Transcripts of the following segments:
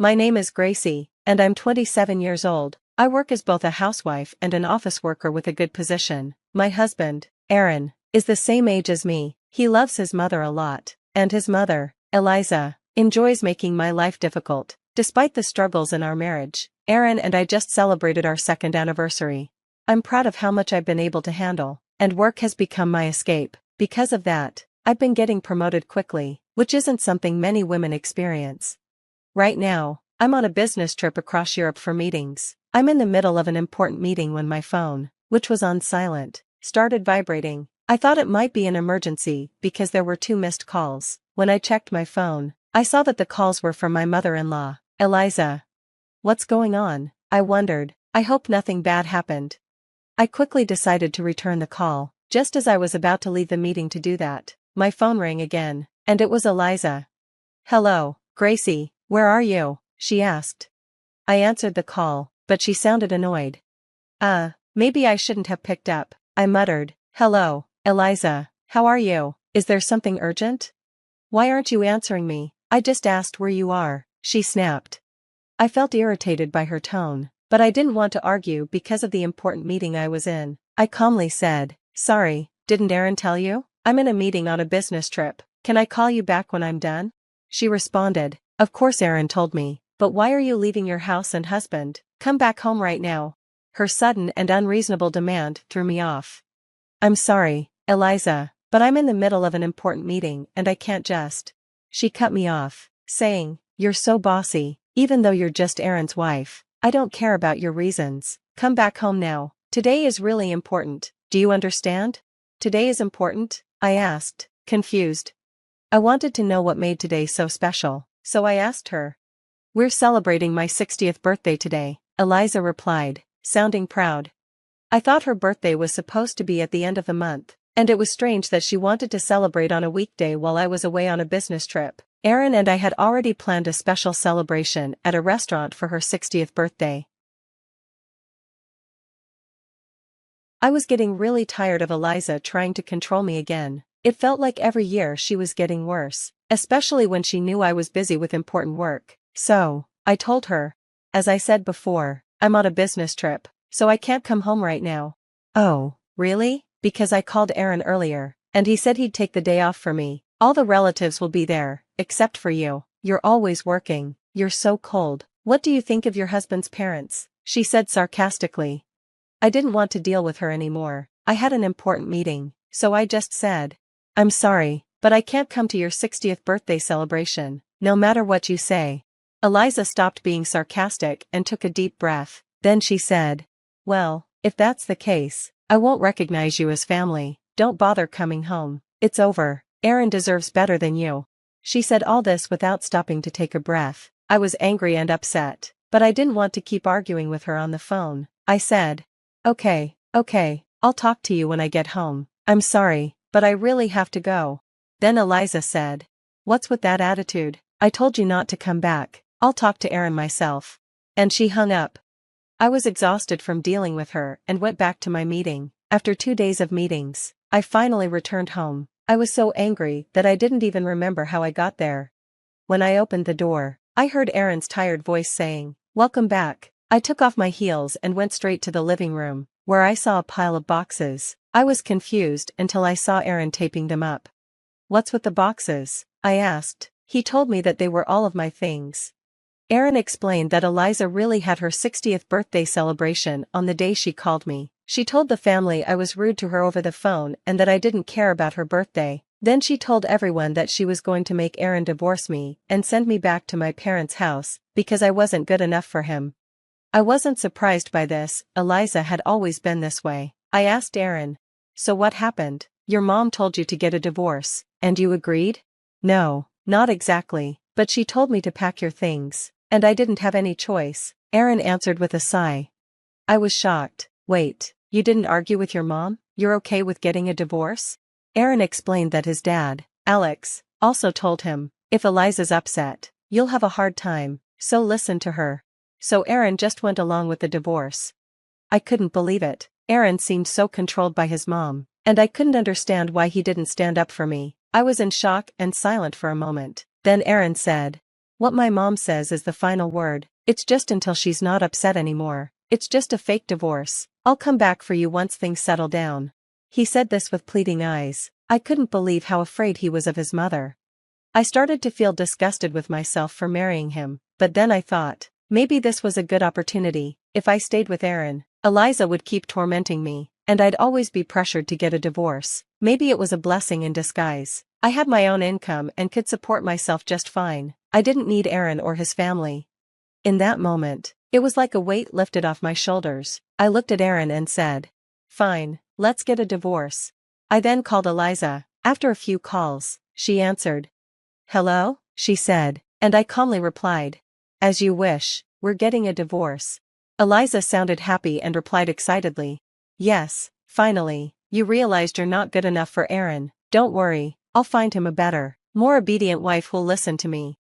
My name is Gracie, and I'm 27 years old. I work as both a housewife and an office worker with a good position. My husband, Aaron, is the same age as me. He loves his mother a lot, and his mother, Eliza, enjoys making my life difficult. Despite the struggles in our marriage, Aaron and I just celebrated our second anniversary. I'm proud of how much I've been able to handle, and work has become my escape. Because of that, I've been getting promoted quickly, which isn't something many women experience. Right now, I'm on a business trip across Europe for meetings. I'm in the middle of an important meeting when my phone, which was on silent, started vibrating. I thought it might be an emergency because there were 2 missed calls. When I checked my phone, I saw that the calls were from my mother-in-law, Eliza. What's going on? I wondered. I hope nothing bad happened. I quickly decided to return the call. Just as I was about to leave the meeting to do that, my phone rang again, and it was Eliza. Hello, Gracie, where are you? She asked. I answered the call, but she sounded annoyed. Maybe I shouldn't have picked up, I muttered. Hello, Eliza, how are you? Is there something urgent? Why aren't you answering me? I just asked where you are, she snapped. I felt irritated by her tone, but I didn't want to argue because of the important meeting I was in. I calmly said, sorry, didn't Aaron tell you? I'm in a meeting on a business trip. Can I call you back when I'm done? She responded, of course Aaron told me, but why are you leaving your house and husband? Come back home right now. Her sudden and unreasonable demand threw me off. I'm sorry, Eliza, but I'm in the middle of an important meeting and I can't just. She cut me off, saying, you're so bossy, even though you're just Aaron's wife. I don't care about your reasons. Come back home now. Today is really important. Do you understand? Today is important? I asked, confused. I wanted to know what made today so special, so I asked her. We're celebrating my 60th birthday today, Eliza replied, sounding proud. I thought her birthday was supposed to be at the end of the month, and it was strange that she wanted to celebrate on a weekday while I was away on a business trip. Aaron and I had already planned a special celebration at a restaurant for her 60th birthday. I was getting really tired of Eliza trying to control me again. It felt like every year she was getting worse, especially when she knew I was busy with important work. So, I told her. As I said before, I'm on a business trip, so I can't come home right now. Oh, really? Because I called Aaron earlier, and he said he'd take the day off for me. All the relatives will be there, except for you. You're always working. You're so cold. What do you think of your husband's parents? She said sarcastically. I didn't want to deal with her anymore. I had an important meeting, so I just said, I'm sorry, but I can't come to your 60th birthday celebration, no matter what you say. Eliza stopped being sarcastic and took a deep breath. Then she said, well, if that's the case, I won't recognize you as family. Don't bother coming home. It's over. Aaron deserves better than you. She said all this without stopping to take a breath. I was angry and upset, but I didn't want to keep arguing with her on the phone. I said, okay, I'll talk to you when I get home. I'm sorry, but I really have to go. Then Eliza said, what's with that attitude? I told you not to come back. I'll talk to Aaron myself. And she hung up. I was exhausted from dealing with her and went back to my meeting. After 2 days of meetings, I finally returned home. I was so angry that I didn't even remember how I got there. When I opened the door, I heard Aaron's tired voice saying, welcome back. I took off my heels and went straight to the living room, where I saw a pile of boxes. I was confused until I saw Aaron taping them up. What's with the boxes? I asked. He told me that they were all of my things. Aaron explained that Eliza really had her 60th birthday celebration on the day she called me. She told the family I was rude to her over the phone and that I didn't care about her birthday. Then she told everyone that she was going to make Aaron divorce me and send me back to my parents' house because I wasn't good enough for him. I wasn't surprised by this. Eliza had always been this way. I asked Aaron, so what happened? Your mom told you to get a divorce, and you agreed? No, not exactly, but she told me to pack your things, and I didn't have any choice, Aaron answered with a sigh. I was shocked. Wait, you didn't argue with your mom? You're okay with getting a divorce? Aaron explained that his dad, Alex, also told him, if Eliza's upset, you'll have a hard time, so listen to her. So Aaron just went along with the divorce. I couldn't believe it. Aaron seemed so controlled by his mom, and I couldn't understand why he didn't stand up for me. I was in shock and silent for a moment. Then Aaron said, What my mom says is the final word. It's just until she's not upset anymore. It's just a fake divorce. I'll come back for you once things settle down. He said this with pleading eyes. I couldn't believe how afraid he was of his mother. I started to feel disgusted with myself for marrying him, but then I thought, maybe this was a good opportunity. If I stayed with Aaron, Eliza would keep tormenting me, and I'd always be pressured to get a divorce. Maybe it was a blessing in disguise. I had my own income and could support myself just fine. I didn't need Aaron or his family. In that moment, it was like a weight lifted off my shoulders. I looked at Aaron and said, "Fine, let's get a divorce." I then called Eliza. After a few calls, she answered. "Hello?" she said, and I calmly replied, "As you wish, we're getting a divorce." Eliza sounded happy and replied excitedly, "Yes, finally, you realized you're not good enough for Aaron. Don't worry, I'll find him a better, more obedient wife who'll listen to me."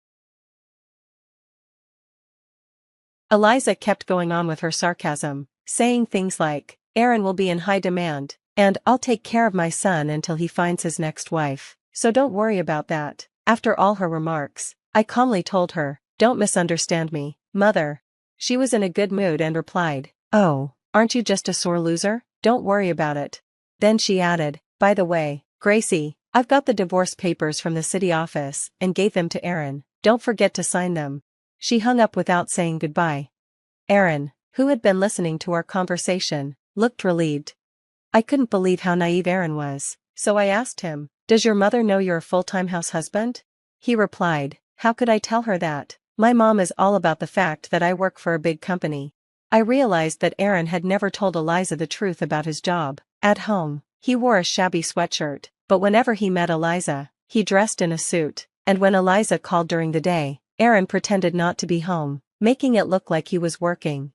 Eliza kept going on with her sarcasm, saying things like, "Aaron will be in high demand, and I'll take care of my son until he finds his next wife, so don't worry about that." After all her remarks, I calmly told her, "Don't misunderstand me, Mother." She was in a good mood and replied, "Oh, aren't you just a sore loser? Don't worry about it." Then she added, "By the way, Gracie, I've got the divorce papers from the city office and gave them to Aaron. Don't forget to sign them." She hung up without saying goodbye. Aaron, who had been listening to our conversation, looked relieved. I couldn't believe how naive Aaron was, so I asked him, "Does your mother know you're a full-time house husband?" He replied, "How could I tell her that? My mom is all about the fact that I work for a big company." I realized that Aaron had never told Eliza the truth about his job. At home, he wore a shabby sweatshirt, but whenever he met Eliza, he dressed in a suit, and when Eliza called during the day, Aaron pretended not to be home, making it look like he was working.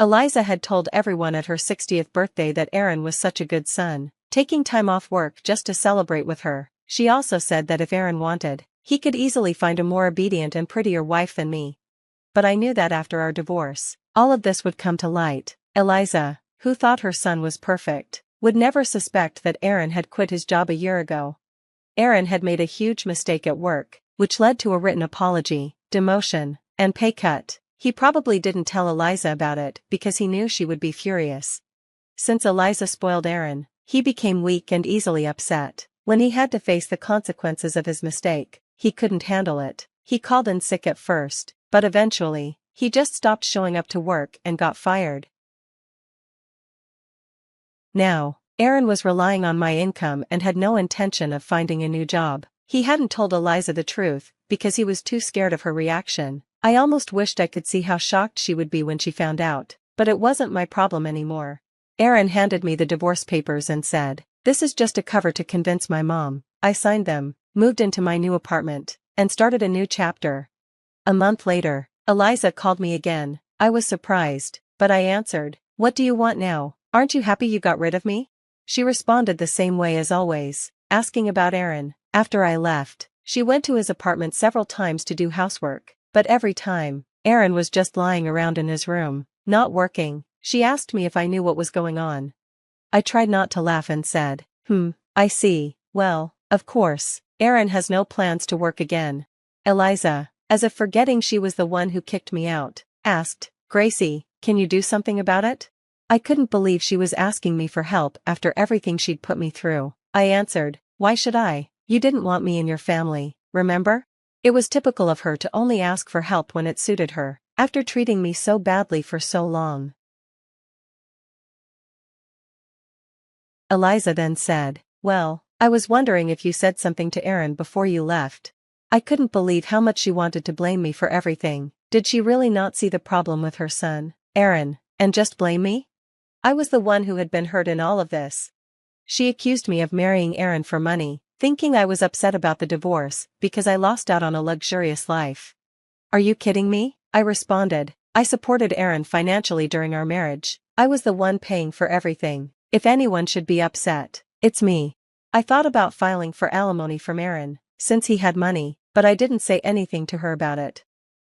Eliza had told everyone at her 60th birthday that Aaron was such a good son, taking time off work just to celebrate with her. She also said that if Aaron wanted, he could easily find a more obedient and prettier wife than me. But I knew that after our divorce, all of this would come to light. Eliza, who thought her son was perfect, would never suspect that Aaron had quit his job a year ago. Aaron had made a huge mistake at work, which led to a written apology, demotion, and pay cut. He probably didn't tell Eliza about it because he knew she would be furious. Since Eliza spoiled Aaron, he became weak and easily upset. When he had to face the consequences of his mistake, he couldn't handle it. He called in sick at first, but eventually, he just stopped showing up to work and got fired. Now, Aaron was relying on my income and had no intention of finding a new job. He hadn't told Eliza the truth, because he was too scared of her reaction. I almost wished I could see how shocked she would be when she found out, but it wasn't my problem anymore. Aaron handed me the divorce papers and said, "This is just a cover to convince my mom." I signed them, moved into my new apartment, and started a new chapter. A month later, Eliza called me again. I was surprised, but I answered, "What do you want now? Aren't you happy you got rid of me?" She responded the same way as always, asking about Aaron. After I left, she went to his apartment several times to do housework, but every time, Aaron was just lying around in his room, not working. She asked me if I knew what was going on. I tried not to laugh and said, I see. Well, of course, Aaron has no plans to work again." Eliza, as if forgetting she was the one who kicked me out, asked, "Gracie, can you do something about it?" I couldn't believe she was asking me for help after everything she'd put me through. I answered, "Why should I? You didn't want me in your family, remember?" It was typical of her to only ask for help when it suited her, after treating me so badly for so long. Eliza then said, "Well, I was wondering if you said something to Aaron before you left." I couldn't believe how much she wanted to blame me for everything. Did she really not see the problem with her son, Aaron, and just blame me? I was the one who had been hurt in all of this. She accused me of marrying Aaron for money, thinking I was upset about the divorce because I lost out on a luxurious life. "Are you kidding me?" I responded. "I supported Aaron financially during our marriage. I was the one paying for everything. If anyone should be upset, it's me." I thought about filing for alimony from Aaron, since he had money, but I didn't say anything to her about it.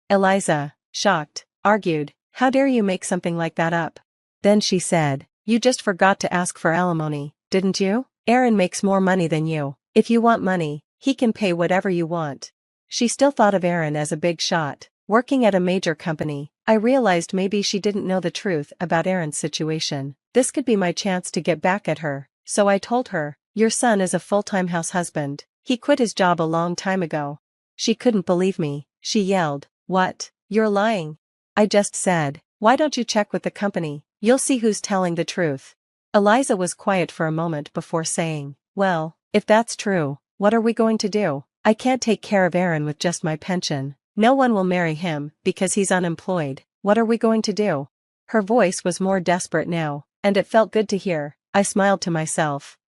Eliza, shocked, argued, "How dare you make something like that up?" Then she said, "You just forgot to ask for alimony, didn't you? Aaron makes more money than you. If you want money, he can pay whatever you want." She still thought of Aaron as a big shot, working at a major company. I realized maybe she didn't know the truth about Aaron's situation. This could be my chance to get back at her, so I told her, "Your son is a full-time house husband. He quit his job a long time ago." She couldn't believe me. She yelled, "What? You're lying." I just said, "Why don't you check with the company? You'll see who's telling the truth." Eliza was quiet for a moment before saying, "Well, if that's true, what are we going to do? I can't take care of Aaron with just my pension. No one will marry him because he's unemployed. What are we going to do?" Her voice was more desperate now, and it felt good to hear. I smiled to myself.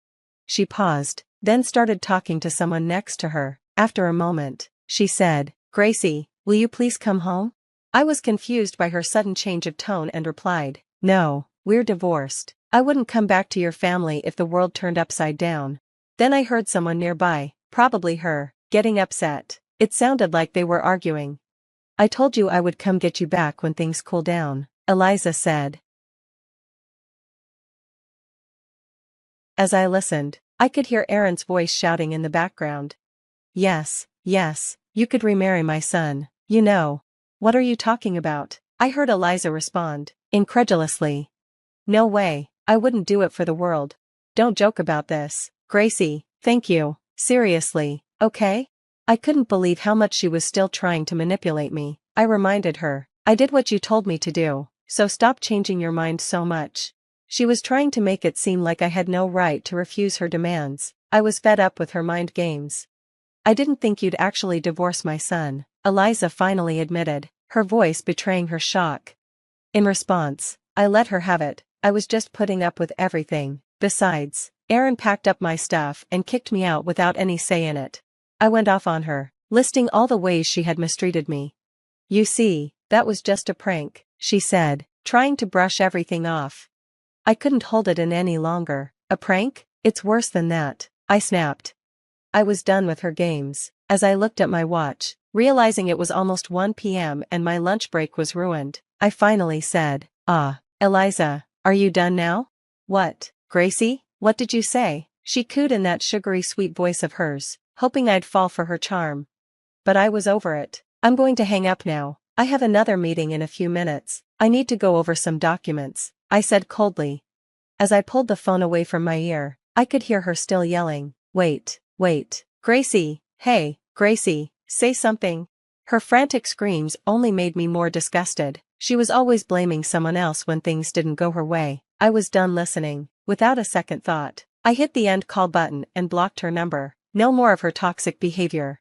She paused, then started talking to someone next to her. After a moment, she said, "Gracie, will you please come home?" I was confused by her sudden change of tone and replied, "No, we're divorced. I wouldn't come back to your family if the world turned upside down." Then I heard someone nearby, probably her, getting upset. It sounded like they were arguing. "I told you I would come get you back when things cool down," Eliza said. As I listened, I could hear Aaron's voice shouting in the background. Yes, you could remarry my son, you know." "What are you talking about?" I heard Eliza respond, incredulously. "No way, I wouldn't do it for the world. Don't joke about this, Gracie, thank you, seriously, okay?" I couldn't believe how much she was still trying to manipulate me. I reminded her, "I did what you told me to do, so stop changing your mind so much." She was trying to make it seem like I had no right to refuse her demands. I was fed up with her mind games. "I didn't think you'd actually divorce my son," Eliza finally admitted, her voice betraying her shock. In response, I let her have it. I was just putting up with everything. Besides, Aaron packed up my stuff and kicked me out without any say in it. I went off on her, listing all the ways she had mistreated me. "You see, that was just a prank," she said, trying to brush everything off. I couldn't hold it in any longer. "A prank? It's worse than that," I snapped. I was done with her games. As I looked at my watch, realizing it was almost 1 p.m. and my lunch break was ruined, I finally said, Eliza, are you done now?" "What, Gracie, what did you say?" she cooed in that sugary sweet voice of hers, hoping I'd fall for her charm. But I was over it. "I'm going to hang up now. I have another meeting in a few minutes. I need to go over some documents," I said coldly. As I pulled the phone away from my ear, I could hear her still yelling, Wait, Gracie, hey, Gracie, say something." Her frantic screams only made me more disgusted. She was always blaming someone else when things didn't go her way. I was done listening. Without a second thought, I hit the end call button and blocked her number. No more of her toxic behavior.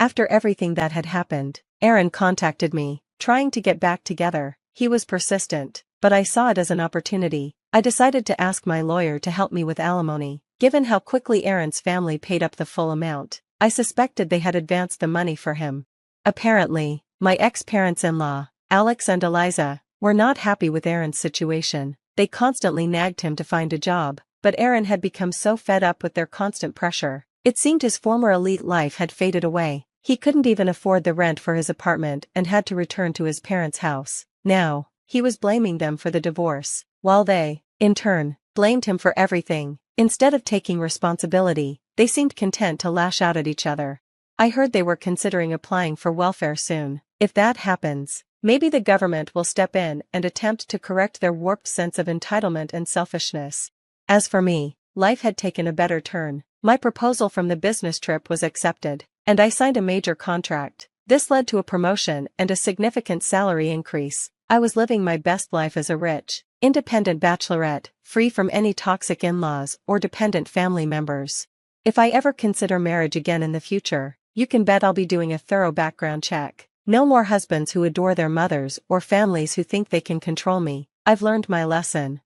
After everything that had happened, Aaron contacted me, trying to get back together. He was persistent, but I saw it as an opportunity. I decided to ask my lawyer to help me with alimony. Given how quickly Aaron's family paid up the full amount, I suspected they had advanced the money for him. Apparently, my ex-parents-in-law, Alex and Eliza, were not happy with Aaron's situation. They constantly nagged him to find a job, but Aaron had become so fed up with their constant pressure. It seemed his former elite life had faded away. He couldn't even afford the rent for his apartment and had to return to his parents' house. Now, he was blaming them for the divorce, while they, in turn, blamed him for everything. Instead of taking responsibility, they seemed content to lash out at each other. I heard they were considering applying for welfare soon. If that happens, maybe the government will step in and attempt to correct their warped sense of entitlement and selfishness. As for me, life had taken a better turn. My proposal from the business trip was accepted, and I signed a major contract. This led to a promotion and a significant salary increase. I was living my best life as a rich, independent bachelorette, free from any toxic in-laws or dependent family members. If I ever consider marriage again in the future, you can bet I'll be doing a thorough background check. No more husbands who adore their mothers or families who think they can control me. I've learned my lesson.